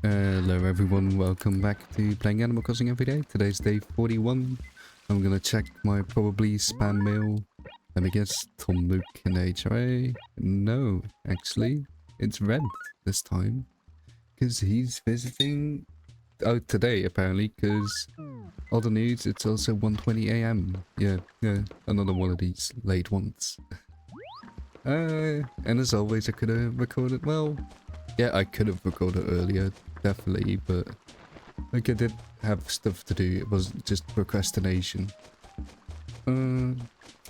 Hello everyone, welcome back to playing Animal Crossing every day. Today's day 41. I'm gonna check my probably spam mail. Let me guess, Tom Nook and HRA? No, actually, it's Red this time. Because he's visiting... Oh, today apparently, because... Other news, it's also 1:20 AM. Yeah, another one of these late ones. And as always, I could have recorded... Well, yeah, I could have recorded earlier, definitely, but... Like, I did have stuff to do, it was just procrastination.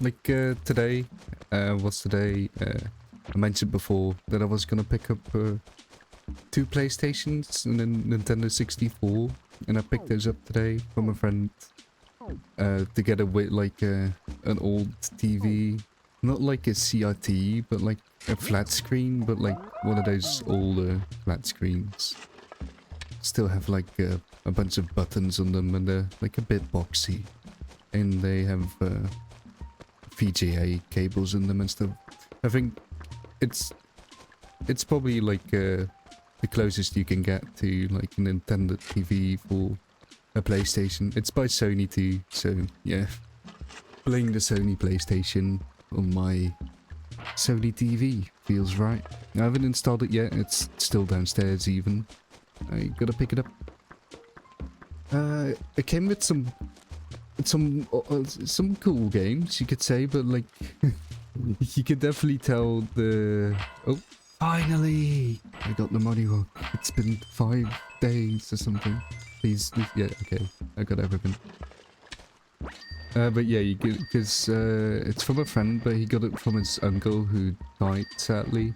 Today, what's today? I mentioned before that I was gonna pick up two PlayStations and a Nintendo 64, and I picked those up today from a friend, together with like an old TV, not like a CRT, but like a flat screen, but like one of those older flat screens. Still have like a bunch of buttons on them, and they're like a bit boxy, and they have VGA cables in them and stuff. I think it's probably like the closest you can get to like a Nintendo TV for a PlayStation. It's by Sony too, so yeah. Playing the Sony PlayStation on my Sony TV feels right. I haven't installed it yet, it's still downstairs even. I gotta pick it up. It came with some cool games, you could say, but like you could definitely tell the... Oh, finally! I got the money rock. It's been 5 days or something. Please, yeah, okay. I got everything. But yeah, you get, because it's from a friend, but he got it from his uncle who died, sadly.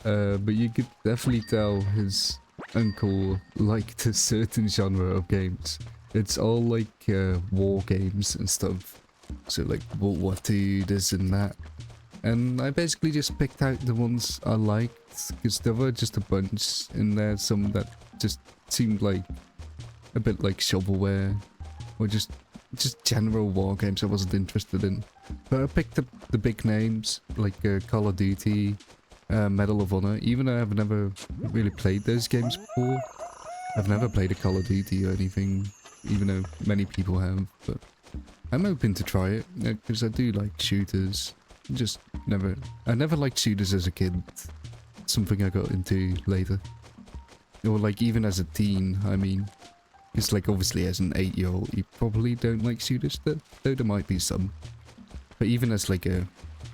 But you could definitely tell his uncle liked a certain genre of games. It's all like war games and stuff. So like World War II, this and that. And I basically just picked out the ones I liked, because there were just a bunch in there, some that just seemed like a bit like shovelware, or just general war games I wasn't interested in. But I picked up the big names, like Call of Duty, Medal of Honor, even though I've never really played those games before. I've never played a Call of Duty or anything, even though many people have, but I'm open to try it, because I do like shooters. I never liked shooters as a kid. Something I got into later. Or like even as a teen, I mean. It's like obviously as an 8-year-old, you probably don't like shooters, though there might be some. But even as like a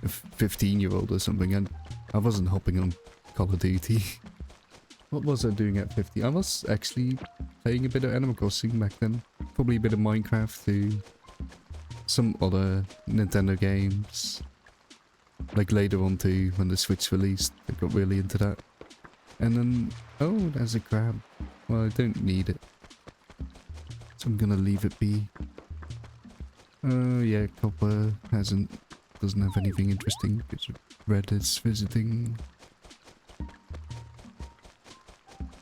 15-year-old or something, I wasn't hopping on Call of Duty. What was I doing at 15? I was actually playing a bit of Animal Crossing back then. Probably a bit of Minecraft too. Some other Nintendo games. Like later on too, when the Switch released, I got really into that. And then, oh, there's a crab. Well, I don't need it. So I'm gonna leave it be. Oh yeah, Copper doesn't have anything interesting because Red is visiting.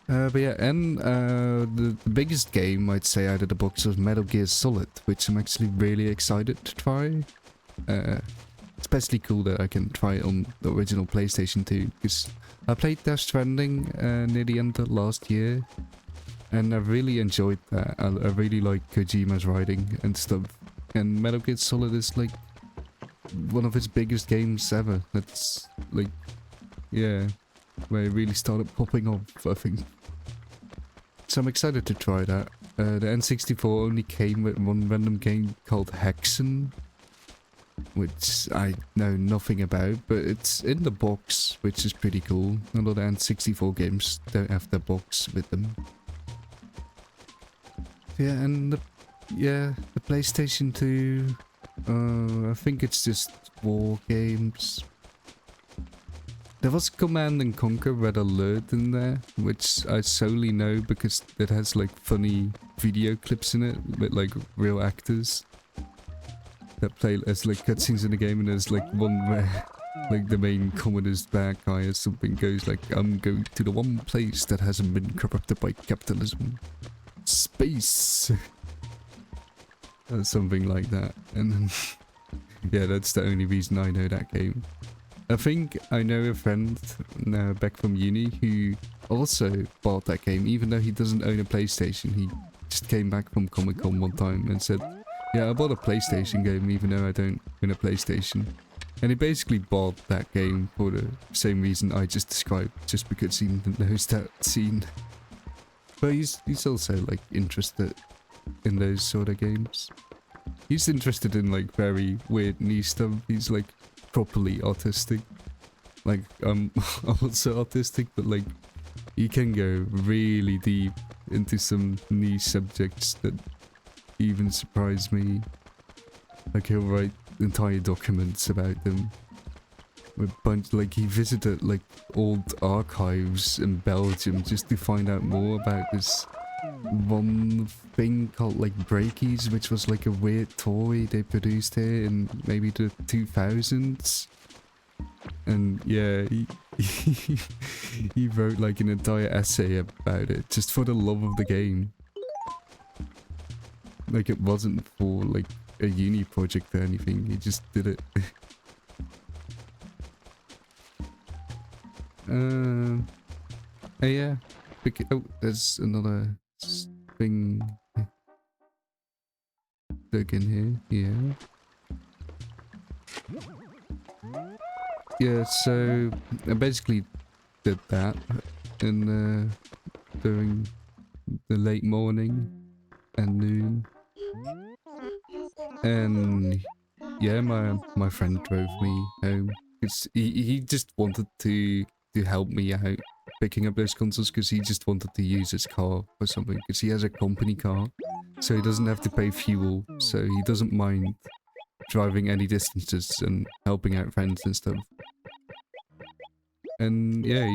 But yeah, and the biggest game I'd say out of the box was Metal Gear Solid, which I'm actually really excited to try. Especially cool that I can try it on the original PlayStation 2, because I played Death Stranding near the end of last year, and I really enjoyed that. I really like Kojima's writing and stuff, and Metal Gear Solid is like one of his biggest games ever. That's like, yeah, where it really started popping off, I think. So I'm excited to try that. The N64 only came with one random game called Hexen, which I know nothing about, but it's in the box, which is pretty cool. A lot of N64 games don't have the box with them. Yeah, and the PlayStation 2, I think it's just war games. There was Command and Conquer Red Alert in there, which I solely know because it has like funny video clips in it with like real actors that play as like cutscenes in the game, and there's like one where like the main communist bad guy or something goes like, I'm going to the one place that hasn't been corrupted by capitalism. Space! Or something like that. And then yeah, that's the only reason I know that game. I think I know a friend back from uni who also bought that game, even though he doesn't own a PlayStation. He just came back from Comic Con one time and said, yeah, I bought a PlayStation game even though I don't own a PlayStation. And he basically bought that game for the same reason I just described, just because he knows that scene. But he's also like interested in those sort of games. He's interested in like very weird niche stuff. He's like properly autistic. Like I'm also autistic, but like he can go really deep into some niche subjects that even surprise me. Like he'll write entire documents about them. With bunch, like he visited like old archives in Belgium just to find out more about this one thing called like Breakies, which was like a weird toy they produced here in maybe the 2000s. And yeah, he wrote like an entire essay about it just for the love of the game. Like it wasn't for like a uni project or anything, he just did it. Yeah. Oh, there's another thing dug in here. Yeah, so I basically did that in during the late morning and noon. And yeah, my friend drove me home. He just wanted to help me out picking up those consoles because he just wanted to use his car or something because he has a company car, so he doesn't have to pay fuel, so he doesn't mind driving any distances and helping out friends and stuff. And yeah,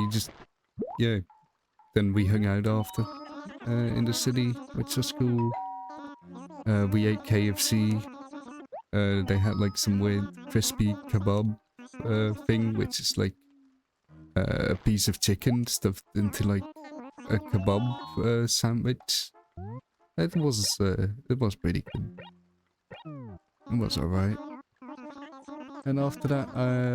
then we hung out after in the city, which was cool. We ate KFC. They had like some weird crispy kebab thing, which is like a piece of chicken stuffed into like a kebab sandwich. It was pretty good. It was alright. And after that,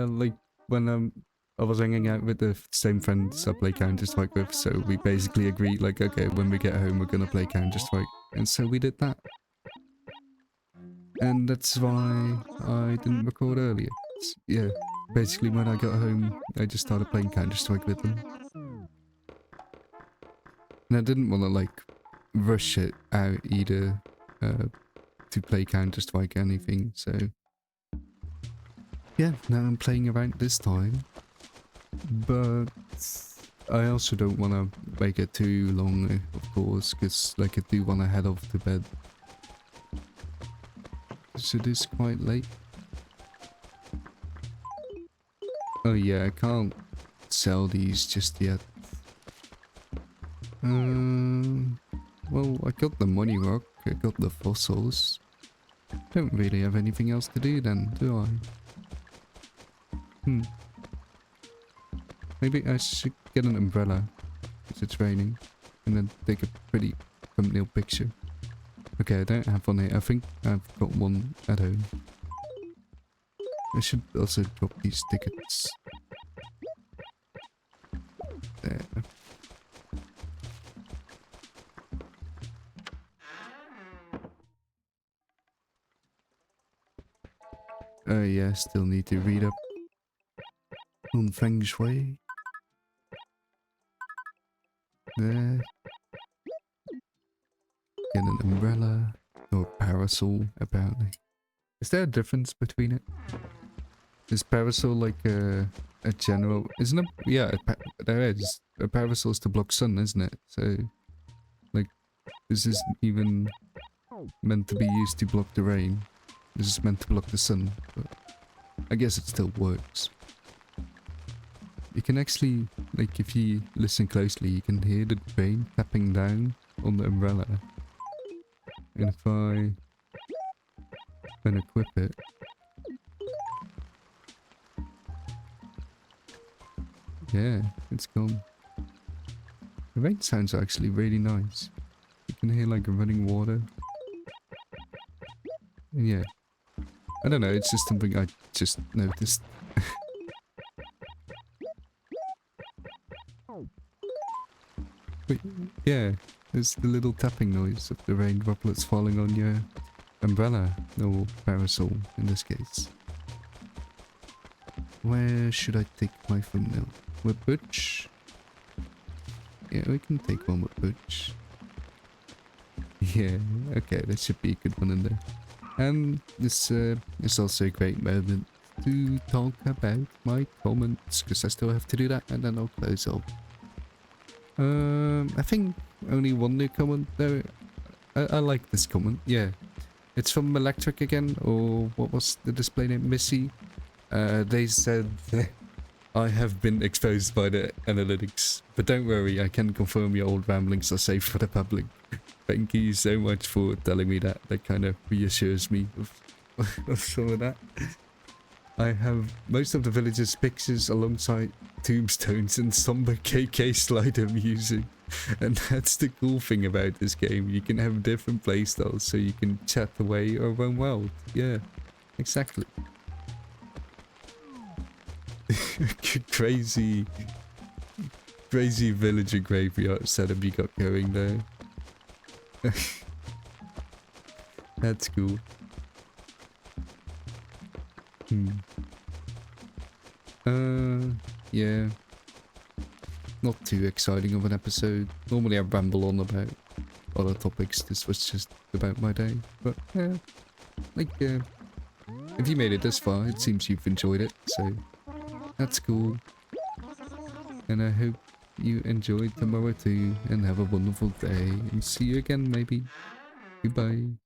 like when I was hanging out with the same friends I play Counter-Strike with, so we basically agreed like, okay, when we get home we're gonna play Counter-Strike, and so we did that. And that's why I didn't record earlier. Yeah, basically when I got home, I just started playing Counter-Strike with them. And I didn't want to like rush it out either to play Counter-Strike or anything, so yeah, now I'm playing around this time. But I also don't want to make it too long, of course, because like I do want to head off to bed. So it is quite late. Oh yeah, I can't sell these just yet. Well, I got the money rock, I got the fossils. Don't really have anything else to do then, do I? Maybe I should get an umbrella, because it's raining, and then take a pretty thumbnail picture. Okay, I don't have one here. I think I've got one at home. I should also drop these tickets. There. Yeah, still need to read up on Feng Shui. There. Get an umbrella or parasol, apparently. Is there a difference between it? Is parasol like a general? Isn't it? Yeah, there is. A parasol is to block sun, isn't it? So, like, this isn't even meant to be used to block the rain. This is meant to block the sun, but I guess it still works. You can actually, like, if you listen closely, you can hear the rain tapping down on the umbrella. And if I then equip it, yeah, it's gone. The rain sounds actually really nice. You can hear like running water. And yeah, I don't know, it's just something I just noticed. Yeah, there's the little tapping noise of the rain droplets falling on your umbrella, or parasol in this case. Where should I take my thumbnail? With Butch? Yeah, we can take one with Butch. Yeah, okay, that should be a good one in there. And this is also a great moment to talk about my comments, because I still have to do that, and then I'll close off. I think only one new comment though. I like this comment, yeah. It's from Electric again, or what was the display name? Missy. They said I have been exposed by the analytics, but don't worry, I can confirm your old ramblings are safe for the public. Thank you so much for telling me that. That kind of reassures me of some of that. I have most of the village's pictures alongside tombstones and somber KK slider music. And that's the cool thing about this game. You can have different playstyles so you can chat away or run wild. Yeah, exactly. Crazy villager graveyard setup you got going there. That's cool. Yeah. Not too exciting of an episode. Normally I ramble on about other topics. This was just about my day. But yeah, like, if you made it this far, it seems you've enjoyed it. So that's cool. And I hope you enjoyed tomorrow too, and have a wonderful day, and see you again maybe. Goodbye.